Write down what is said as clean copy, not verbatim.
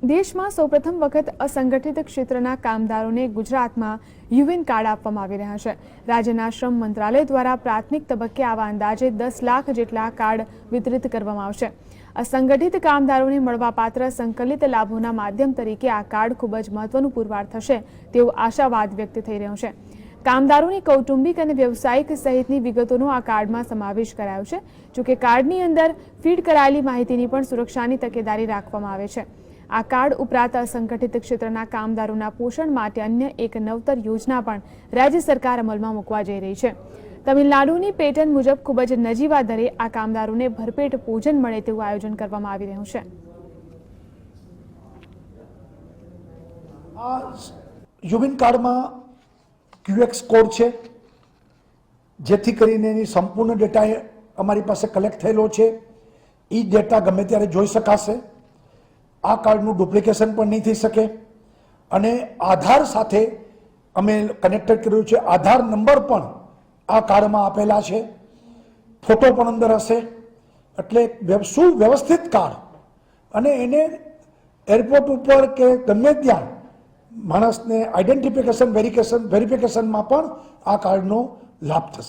દેશમાં સૌપ્રથમ વખત અસંગઠિત ક્ષેત્રના કામદારોને ગુજરાતમાં યુએન કાર્ડ આપવામાં આવી રહ્યા છે। રાજ્યના શ્રમ મંત્રાલય દ્વારા પ્રાથમિક તબક્કે આવા અંદાજે 10 લાખ જેટલા કાર્ડ વિતરિત કરવામાં આવશે। અસંગઠિત કામદારોને મળવાપાત્ર સંકલિત લાભોના માધ્યમ તરીકે આ કાર્ડ ખૂબ જ મહત્વનું પુરવાર થશે તેવો આશાવાદ વ્યક્ત થઈ રહ્યો છે। કામદારોની કૌટુંબિક અને વ્યવસાયિક સહિતની વિગતોનો આ કાર્ડમાં સમાવેશ કરાયો છે। જોકે કાર્ડની અંદર ફીડ કરાયેલી માહિતીની પણ સુરક્ષાની તકેદારી રાખવામાં આવે છે। આ કાર્ડ ઉપરાંત અસંગઠિત ક્ષેત્રના કામદારોના પોષણ માટે અન્ય એક નવતર યોજના પણ રાજ્ય સરકાર અમલમાં મૂકવા જઈ રહી છે। તમિલનાડુની પેટર્ન મુજબ ખૂબ જ નજીવા દરે આ કામદારોને ભરપેટ ભોજન મળે તેવું આયોજન કરવામાં આવી રહ્યું છે। યુવિન કાર્ડમાં ક્યુએક્સ કોડ છે, જેથી કરીને એની સંપૂર્ણ ડેટા અમારી પાસે કલેક્ટ થયેલો છે। એ ડેટા ગમે ત્યારે જોઈ શકાશે। આ કાર્ડનું ડુપ્લિકેશન પણ નહીં થઈ શકે અને આધાર સાથે અમે કનેક્ટેડ કર્યું છે। આધાર નંબર પણ આ કાર્ડમાં આપેલા છે, ફોટો પણ અંદર હશે, એટલે સુવ્યવસ્થિત કાર્ડ અને એને એરપોર્ટ ઉપર કે ગમે ત્યાં માણસને આઈડેન્ટિફિકેશન વેરિફિકેશનમાં પણ આ કાર્ડનો લાભ થશે।